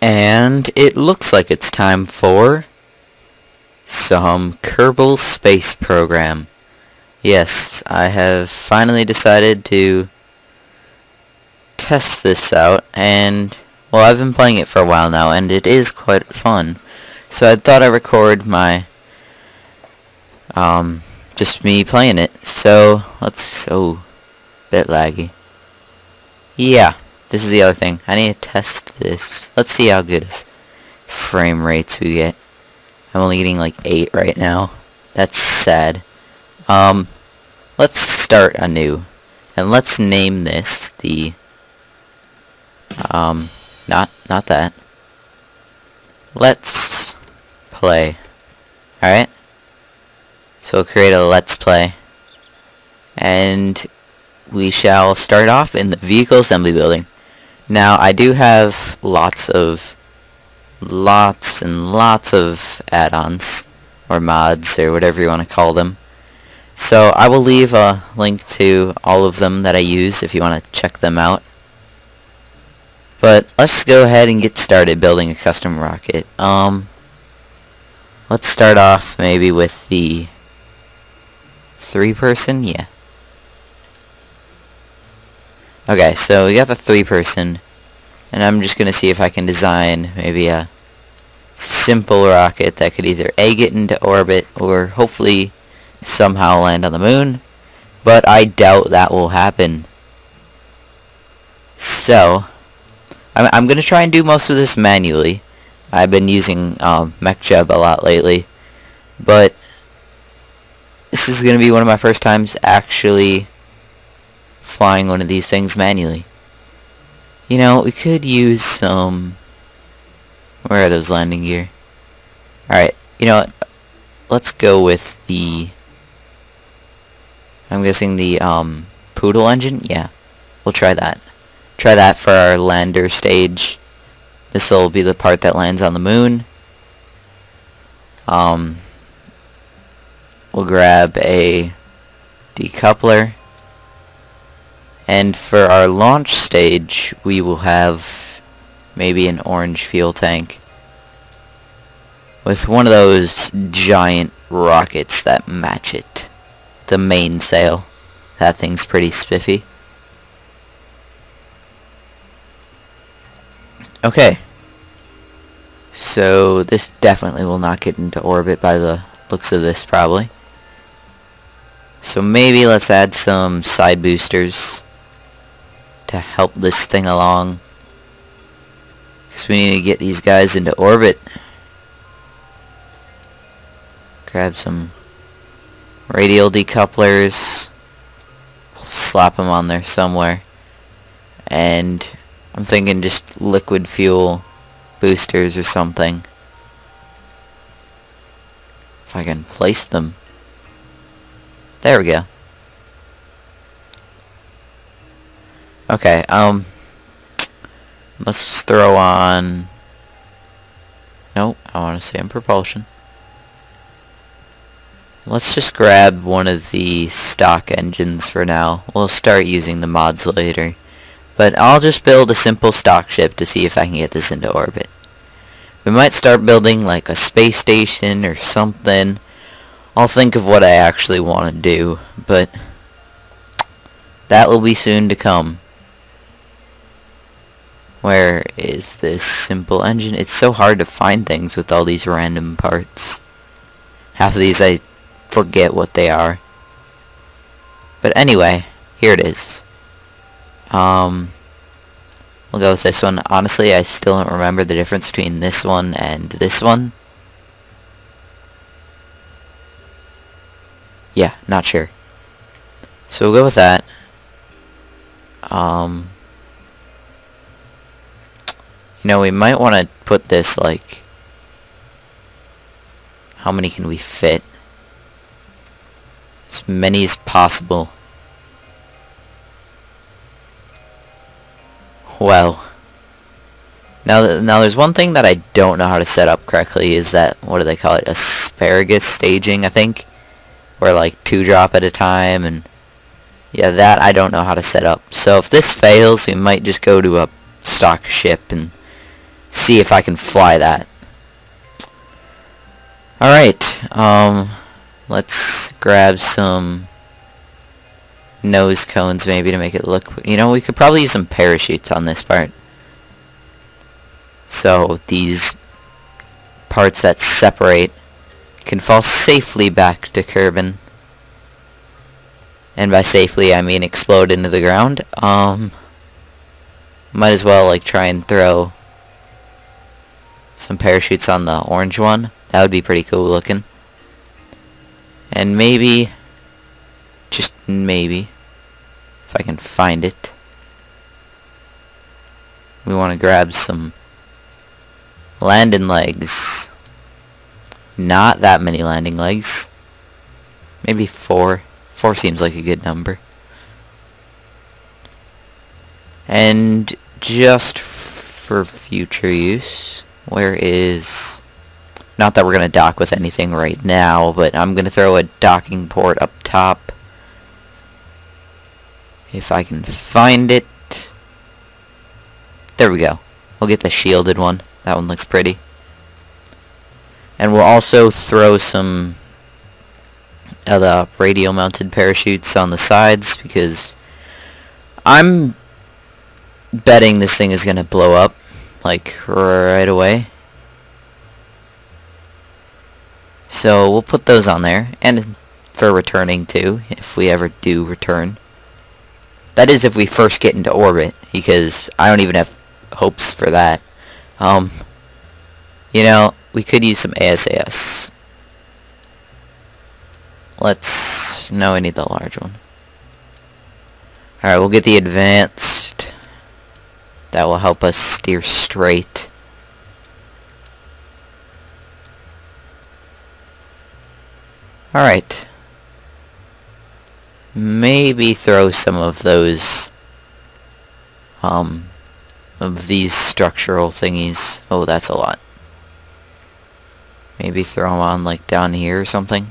And it looks like it's time for some Kerbal Space Program. Yes, I have finally decided to test this out, and well, I've been playing it for a while now, and it is quite fun. So I thought I'd record my just me playing it. So bit laggy. Yeah, this is the other thing. I need to test this. Let's see how good frame rates we get. I'm only getting like 8 right now. That's sad. Let's start anew, and let's name this the not that. Let's play. Alright? So we'll create a let's play, and we shall start off in the vehicle assembly building. Now I do have lots and lots of add-ons or mods or whatever you want to call them. So I will leave a link to all of them that I use if you want to check them out. But let's go ahead and get started building a custom rocket. Let's start off maybe with the 3-person, yeah. Okay, so we got the 3-person, and I'm just gonna see if I can design maybe a simple rocket that could either A, get into orbit, or hopefully somehow land on the moon, but I doubt that will happen. So I'm gonna try and do most of this manually. I've been using MechJub a lot lately, but this is gonna be one of my first times actually flying one of these things manually. You know, we could use some... Where are those landing gear? Alright, you know what? Let's go with the... I'm guessing the Poodle engine? Yeah, we'll try that. Try that for our lander stage. This will be the part that lands on the moon. We'll grab a decoupler. And for our launch stage, we will have maybe an orange fuel tank with one of those giant rockets that match it. The mainsail. That thing's pretty spiffy. Okay. So this definitely will not get into orbit by the looks of this, probably. So maybe let's add some side boosters to help this thing along, because we need to get these guys into orbit. Grab some radial decouplers, slap them on there somewhere, and I'm thinking just liquid fuel boosters or something, if I can place them. There we go. Okay, let's throw on... Nope, I want to say in propulsion. Let's just grab one of the stock engines for now. We'll start using the mods later. But I'll just build a simple stock ship to see if I can get this into orbit. We might start building like a space station or something. I'll think of what I actually want to do, but that will be soon to come. Where is this simple engine? It's so hard to find things with all these random parts. Half of these I forget what they are. But anyway, here it is. We'll go with this one. Honestly, I still don't remember the difference between this one and this one. Yeah, not sure. So we'll go with that. You know, we might want to put this, like... How many can we fit? As many as possible. Well, now there's one thing that I don't know how to set up correctly, is that, what do they call it, asparagus staging, I think, where like 2 drop at a time, and yeah, that I don't know how to set up. So if this fails, we might just go to a stock ship and see if I can fly that. Alright, let's grab some nose cones maybe to make it look... You know, we could probably use some parachutes on this part. So these parts that separate can fall safely back to Kerbal. And by safely, I mean explode into the ground. Might as well, like, try and throw some parachutes on the orange one. That would be pretty cool looking. And maybe, just maybe, if I can find it, we want to grab some landing legs. Not that many landing legs. Maybe 4. 4 seems like a good number. And just for future use, where is... Not that we're going to dock with anything right now, but I'm going to throw a docking port up top. If I can find it. There we go. We'll get the shielded one. That one looks pretty. And we'll also throw some of the radio mounted parachutes on the sides, because I'm betting this thing is going to blow up, like, right away. So we'll put those on there, and for returning too, if we ever do return. That is if we first get into orbit, because I don't even have hopes for that. You know, we could use some ASAS. No, we need the large one. Alright, we'll get the advanced. That will help us steer straight. Alright. Maybe throw some of those, of these structural thingies. Oh, that's a lot. Maybe throw them on, like, down here or something.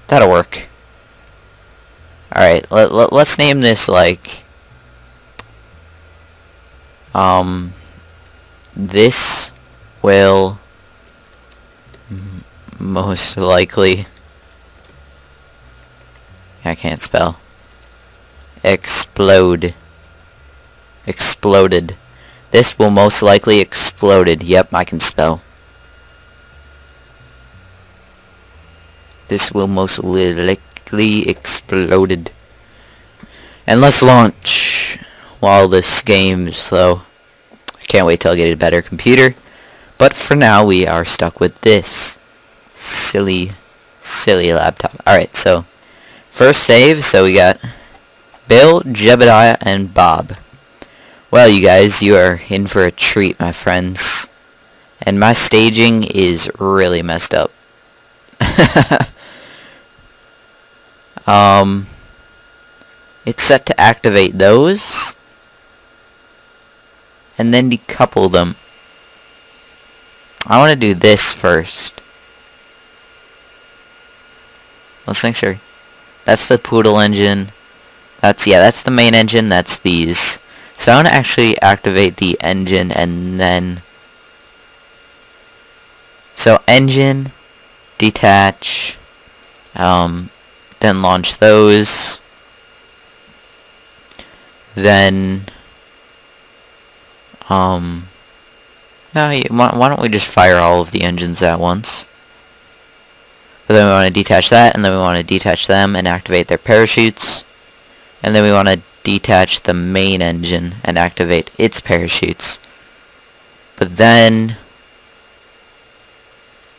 That'll work. Alright, let's name this, like, this will most likely... I can't spell. Explode. Exploded. This will most likely exploded. Yep, I can spell. This will most likely exploded. And let's launch while this game's slow. I can't wait till I get a better computer. But for now, we are stuck with this silly laptop. Alright, so first save, so we got Bill, Jebediah, and Bob. Well, you guys, you are in for a treat, my friends. And my staging is really messed up. It's set to activate those, and then decouple them. I want to do this first. Let's make sure. That's the Poodle engine. That's the main engine. That's these. So I want to actually activate the engine and then... So engine, detach, then launch those. Then, no, why don't we just fire all of the engines at once? But then we want to detach that, and then we want to detach them and activate their parachutes. And then we want to detach the main engine and activate its parachutes. But then,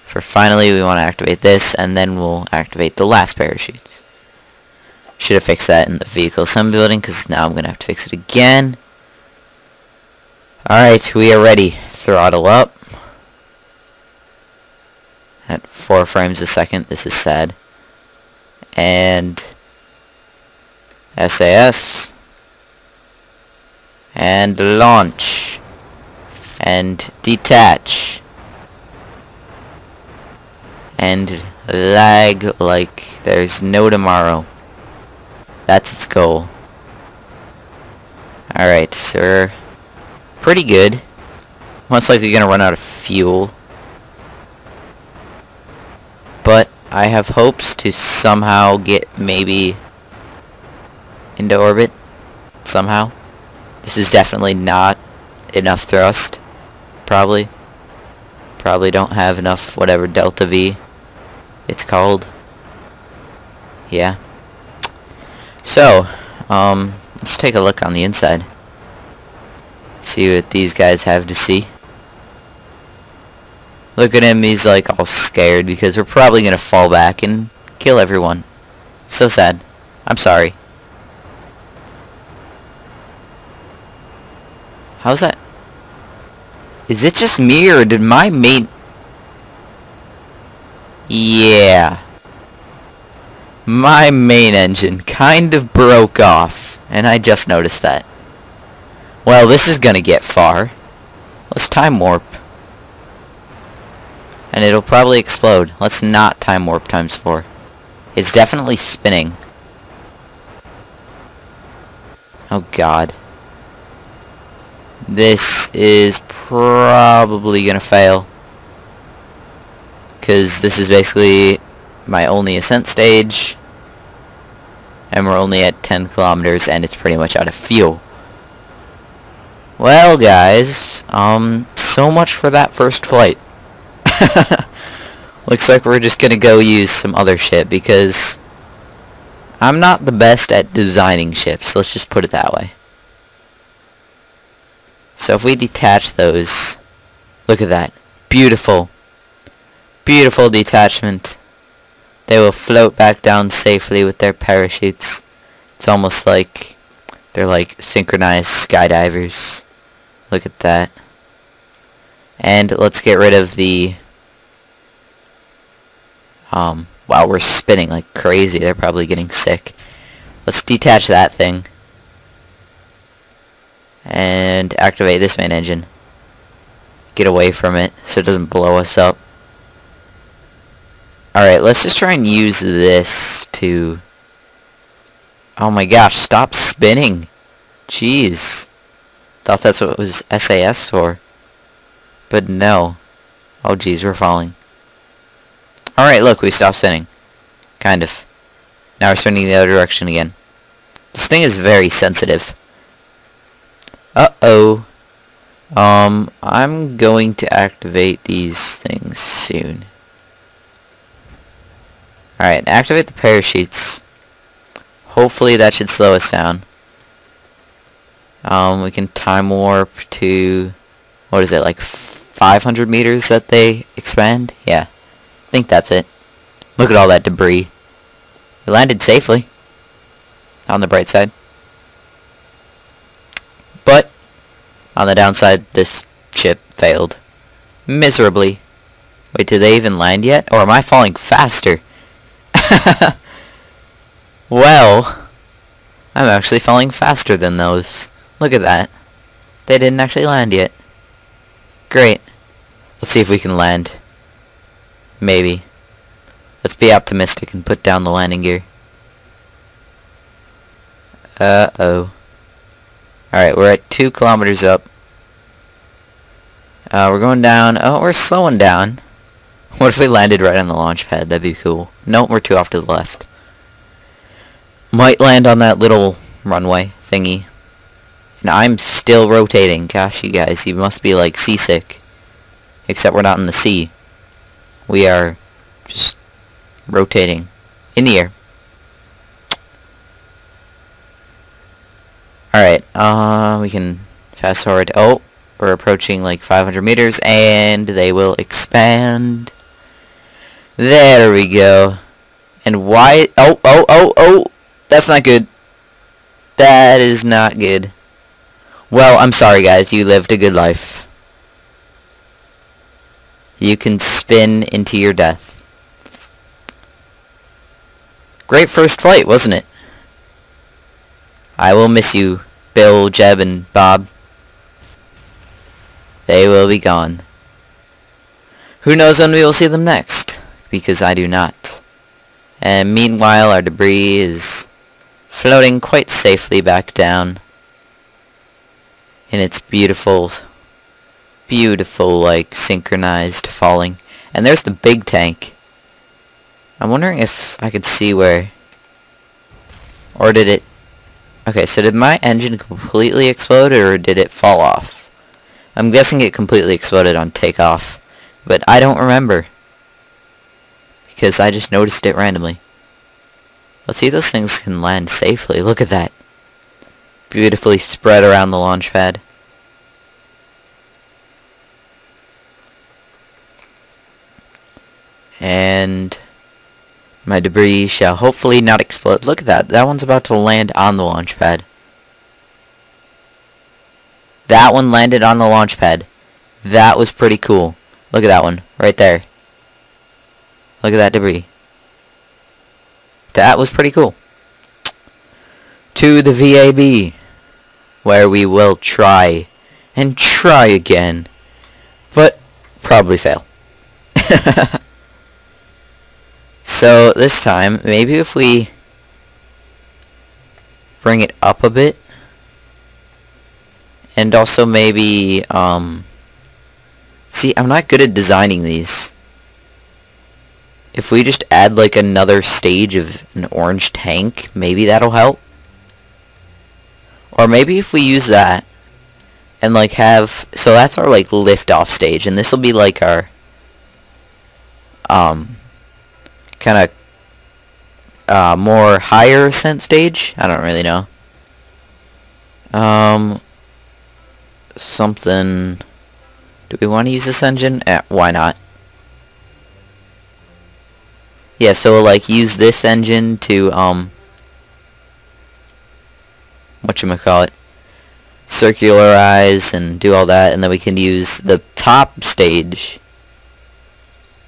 for finally, we want to activate this, and then we'll activate the last parachutes. Should have fixed that in the vehicle assembly building, because now I'm going to have to fix it again. Alright, we are ready. Throttle up. At 4 frames a second. This is sad. And SAS. And launch. And detach. And lag like there's no tomorrow. That's its goal. Alright, sir. Pretty good. Most likely gonna run out of fuel. But I have hopes to somehow get maybe into orbit. Somehow. This is definitely not enough thrust. Probably don't have enough whatever delta V it's called. Yeah. So, let's take a look on the inside. See what these guys have to see. Look at him, he's like all scared because we're probably gonna fall back and kill everyone. So sad. I'm sorry. How's that? Is it just me or did my main... Yeah. My main engine kind of broke off, and I just noticed that. Well, this is gonna get far. Let's time warp. And it'll probably explode. Let's not time warp times 4. It's definitely spinning. Oh god. This is probably gonna fail. Because this is basically my only ascent stage. And we're only at 10 kilometers and it's pretty much out of fuel. Well guys, so much for that first flight. Looks like we're just gonna go use some other ship because I'm not the best at designing ships, let's just put it that way. So if we detach those, look at that. Beautiful. Beautiful detachment. They will float back down safely with their parachutes. It's almost like they're like synchronized skydivers. Look at that. And let's get rid of the... wow, we're spinning like crazy. They're probably getting sick. Let's detach that thing. And activate this main engine. Get away from it so it doesn't blow us up. Alright, let's just try and use this to... Oh my gosh, stop spinning. Jeez. Thought that's what it was SAS for. But no. Oh jeez, we're falling. Alright, look, we stopped spinning. Kind of. Now we're spinning the other direction again. This thing is very sensitive. Uh-oh. I'm going to activate these things soon. Alright, activate the parachutes. Hopefully that should slow us down. We can time warp to... What is it, like 500 meters that they expand? Yeah. I think that's it. Look at all that debris. We landed safely. On the bright side. But, on the downside, this ship failed. Miserably. Wait, did they even land yet? Or am I falling faster? Well, I'm actually falling faster than those. Look at that. They didn't actually land yet. Great. Let's see if we can land. Maybe. Let's be optimistic and put down the landing gear. Uh-oh. Alright, we're at 2 kilometers up. We're going down. Oh, we're slowing down. What if we landed right on the launch pad? That'd be cool. Nope, we're too off to the left. Might land on that little runway thingy. And I'm still rotating. Gosh, you guys, you must be like seasick. Except we're not in the sea. We are just rotating in the air. Alright, we can fast forward. Oh, we're approaching like 500 meters and they will expand. There we go. And why... Oh! That's not good. That is not good. Well, I'm sorry guys, you lived a good life. You can spin into your death. Great first flight, wasn't it? I will miss you, Bill, Jeb, and Bob. They will be gone. Who knows when we will see them next? Because I do not. And meanwhile, our debris is floating quite safely back down in its beautiful beautiful, like, synchronized falling. And there's the big tank. I'm wondering if I could see where... Or did it... Okay, so did my engine completely explode, or did it fall off? I'm guessing it completely exploded on takeoff. But I don't remember. Because I just noticed it randomly. Let's see if those things can land safely. Look at that. Beautifully spread around the launch pad. And my debris shall hopefully not explode. Look at that. That one's about to land on the launch pad. That one landed on the launch pad. That was pretty cool. Look at that one. Right there. Look at that debris. That was pretty cool. To the VAB, where we will try and try again, but probably fail. So this time, maybe if we bring it up a bit, and also maybe, see, I'm not good at designing these. If we just add like another stage of an orange tank, maybe that'll help. Or maybe if we use that and like have, so that's our like lift-off stage, and this will be like our kind of more higher ascent stage. I don't really know. Something. Do we want to use this engine? Why not? Yeah, so we'll like use this engine to whatchamacallit, circularize and do all that, and then we can use the top stage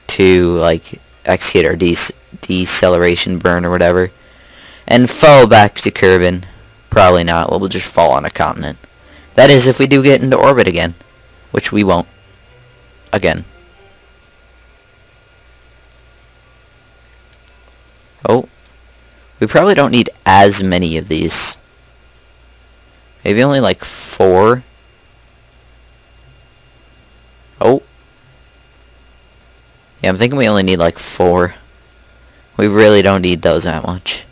to like execute our deceleration burn or whatever, and fall back to Kerbal. Probably not. We'll just fall on a continent. That is, if we do get into orbit again, which we won't. Again. Oh, we probably don't need as many of these. Maybe only like 4. Oh. Yeah, I'm thinking we only need like 4. We really don't need those that much.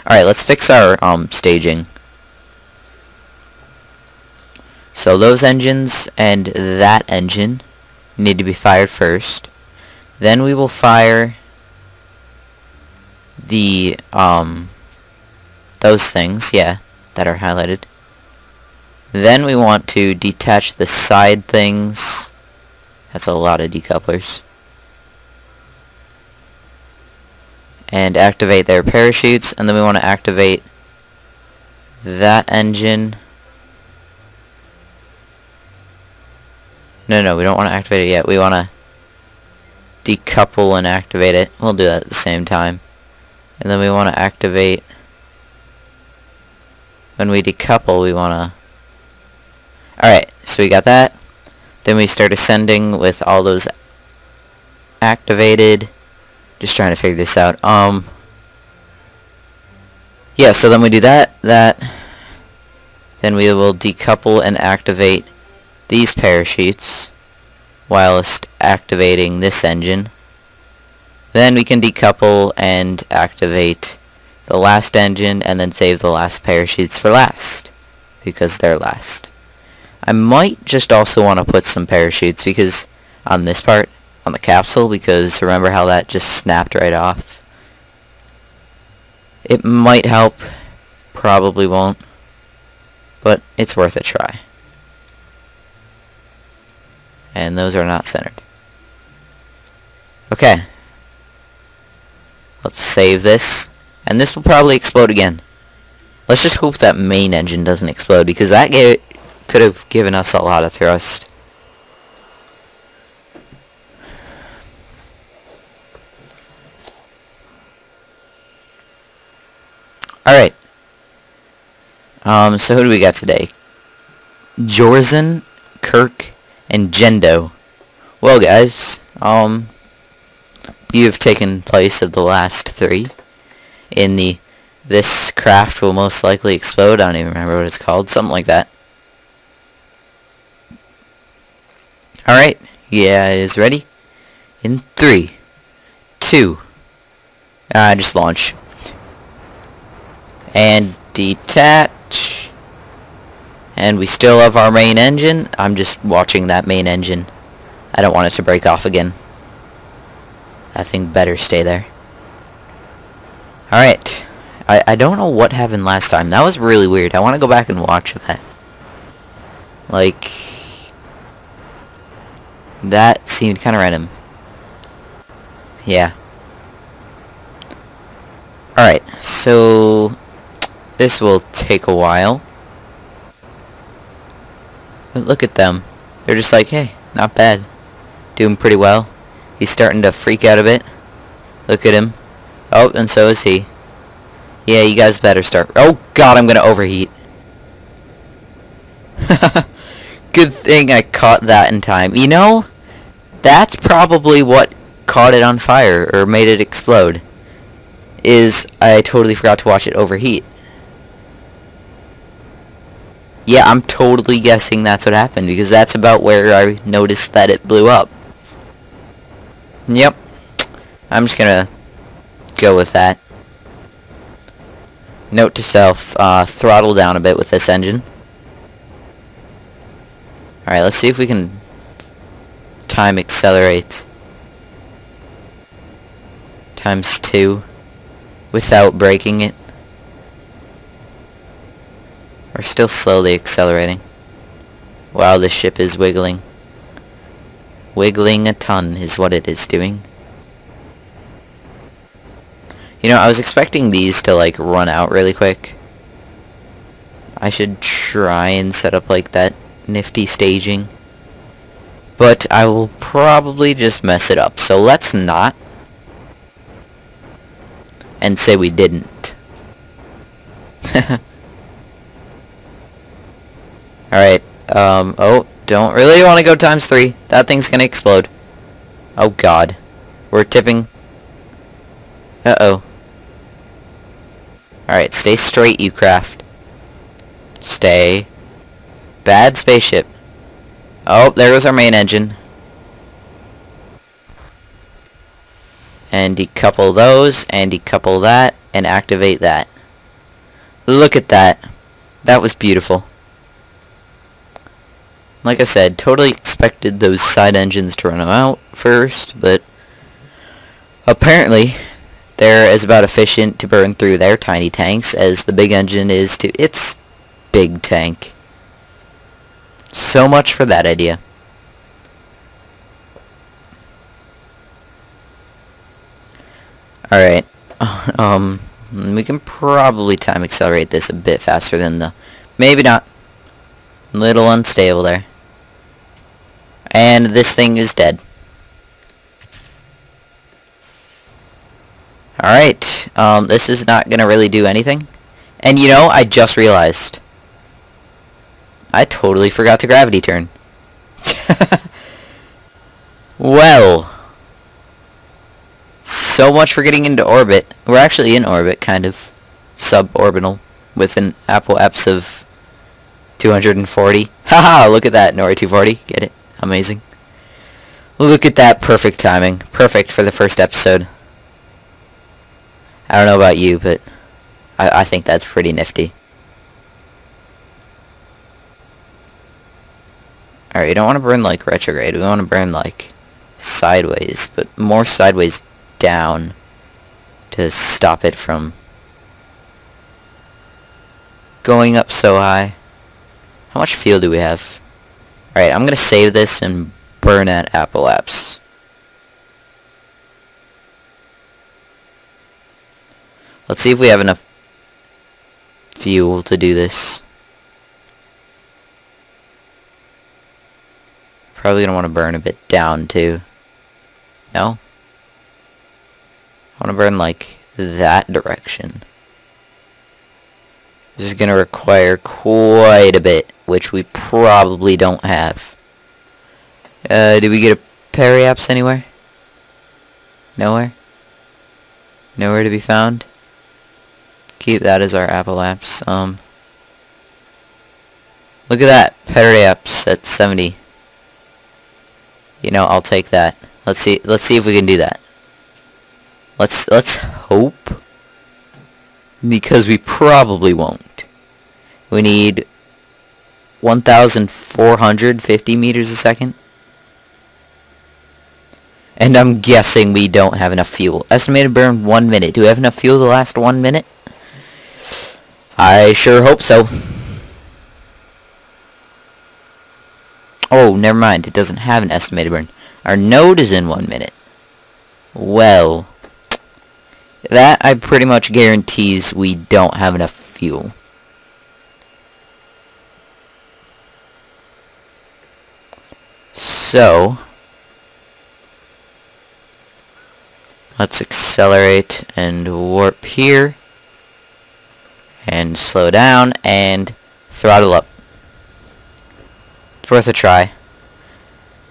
Alright, let's fix our staging. So those engines and that engine need to be fired first. Then we will fire the those things, yeah, that are highlighted. Then we want to detach the side things. That's a lot of decouplers. And activate their parachutes, and then we want to activate that engine. No, we don't want to activate it yet. We want to decouple and activate it. We'll do that at the same time. And then we want to activate, when we decouple, we want to... Alright, so we got that. Then we start ascending with all those activated. Just trying to figure this out. Yeah, so then we do that. Then we will decouple and activate these parachutes whilst activating this engine. Then we can decouple and activate the last engine and then save the last parachutes for last, because they're last. I might just also want to put some parachutes because on this part, on the capsule, because remember how that just snapped right off? It might help, probably won't, but it's worth a try. And those are not centered. Okay. Let's save this. And this will probably explode again. Let's just hope that main engine doesn't explode, because that could have given us a lot of thrust. Alright. So who do we got today? Jorzan, Kirk, and Jendo. Well, guys, you have taken place of the last 3 in the this craft will most likely explode. I don't even remember what it's called. Something like that. Alright, yeah, is ready? In 3, 2, just launch. And detach. And we still have our main engine. I'm just watching that main engine. I don't want it to break off again. That thing better stay there. Alright. I don't know what happened last time. That was really weird. I want to go back and watch that. Like, that seemed kind of random. Yeah. Alright, so this will take a while. But look at them. They're just like, hey, not bad. Doing pretty well. He's starting to freak out a bit. Look at him. Oh, and so is he. Yeah, you guys better start. Oh god, I'm gonna overheat. Good thing I caught that in time. You know, that's probably what caught it on fire, or made it explode. Is I totally forgot to watch it overheat. Yeah, I'm totally guessing that's what happened, because that's about where I noticed that it blew up. Yep. I'm just gonna go with that. Note to self, throttle down a bit with this engine. Alright, let's see if we can time accelerate ×2 without breaking it. We're still slowly accelerating. Wow, this ship is wiggling. Wiggling a ton is what it is doing. You know, I was expecting these to, like, run out really quick. I should try and set up, like, that nifty staging. But I will probably just mess it up. So let's not. And say we didn't. Alright, oh, don't really want to go ×3. That thing's gonna explode. Oh god. We're tipping. Uh-oh. Alright, stay straight, you craft. Stay. Bad spaceship. Oh, there goes our main engine. And decouple those, and decouple that, and activate that. Look at that. That was beautiful. Like I said, totally expected those side engines to run them out first, but apparently they're as about efficient to burn through their tiny tanks as the big engine is to its big tank. So much for that idea. Alright, we can probably time accelerate this a bit faster than the... Maybe not. Little unstable there. And this thing is dead. Alright, this is not gonna really do anything. And you know, I just realized. I totally forgot to gravity turn. Well. So much for getting into orbit. We're actually in orbit, kind of. Suborbital. With an apoapse of 240. Haha, look at that. Nori 240. Get it? Amazing. Look at that perfect timing. Perfect for the first episode. I don't know about you, but I think that's pretty nifty. Alright, you don't want to burn like retrograde. We want to burn like sideways, but more sideways down to stop it from going up so high. How much fuel do we have? Alright, I'm going to save this and burn at apoapse. Let's see if we have enough fuel to do this. Probably going to want to burn a bit down too. No? I want to burn like that direction. This is going to require quite a bit, which we probably don't have. Did we get a periapse anywhere? Nowhere? Nowhere to be found? Keep that as our apoapse. Look at that, periapse at 70. You know, I'll take that. Let's see if we can do that. Let's hope, because we probably won't. We need 1,450 meters a second. And I'm guessing we don't have enough fuel. Estimated burn 1 minute. Do we have enough fuel to last 1 minute? I sure hope so. Oh, never mind. It doesn't have an estimated burn. Our node is in 1 minute. Well, that I pretty much guarantees we don't have enough fuel. So, let's accelerate and warp here. And slow down and throttle up. It's worth a try.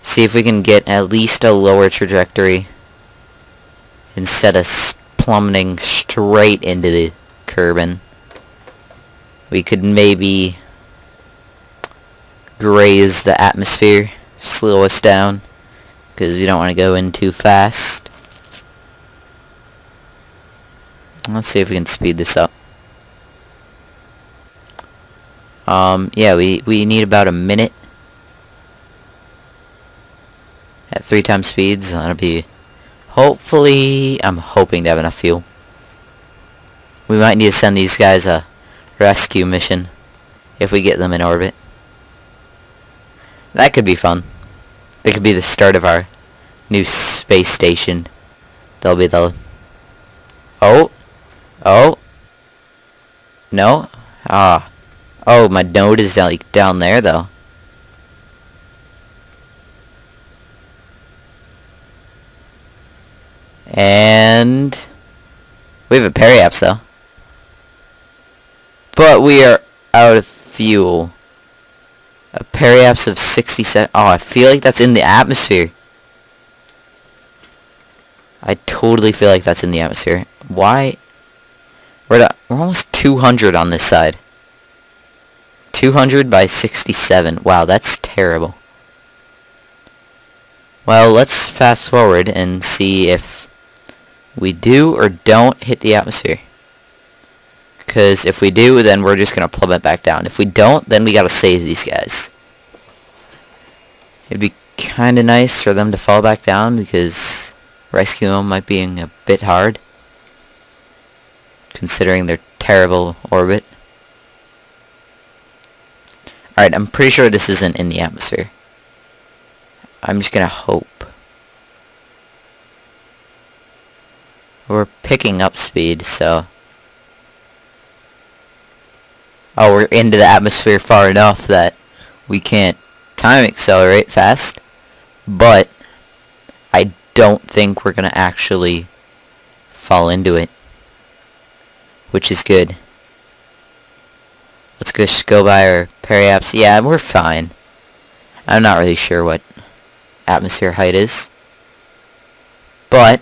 See if we can get at least a lower trajectory instead of plummeting straight into the Kerbal. We could maybe graze the atmosphere, slow us down, because we don't want to go in too fast. Let's see if we can speed this up. Yeah, we need about a minute at 3 times speeds. So that'll be, hopefully, I'm hoping to have enough fuel. We might need to send these guys a rescue mission if we get them in orbit. That could be fun. It could be the start of our new space station. They'll be the... Oh! No? Oh, my node is down there, though. And we have a periapse, though. But we are out of fuel. A periapse of 67. Oh, I feel like that's in the atmosphere. I totally feel like that's in the atmosphere. Why? We're almost 200 on this side. 200 by 67. Wow, that's terrible. Well, let's fast forward and see if we do or don't hit the atmosphere. Because if we do, then we're just going to plummet back down. If we don't, then we got to save these guys. It'd be kind of nice for them to fall back down, because rescuing them might be a bit hard, considering their terrible orbit. Alright, I'm pretty sure this isn't in the atmosphere. I'm just gonna hope. We're picking up speed, so... Oh, we're into the atmosphere far enough that we can't time accelerate fast. But I don't think we're gonna actually fall into it, which is good. Let's just go by our periapse. Yeah, we're fine. I'm not really sure what atmosphere height is, but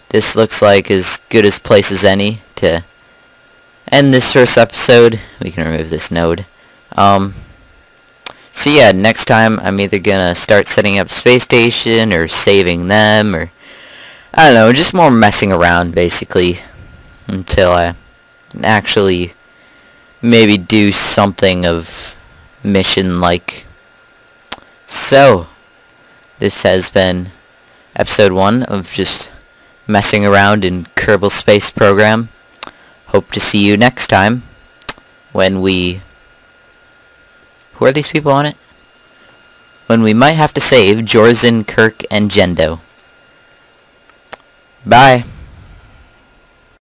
this looks like as good a place as any to end this first episode. We can remove this node. So yeah, next time I'm either gonna start setting up space station or saving them, or I don't know, just more messing around basically until I actually maybe do something of mission-like. So, this has been episode 1 of just messing around in Kerbal Space Program. Hope to see you next time when we... Who are these people on it? When we might have to save Jorzin, Kirk, and Jendo. Bye.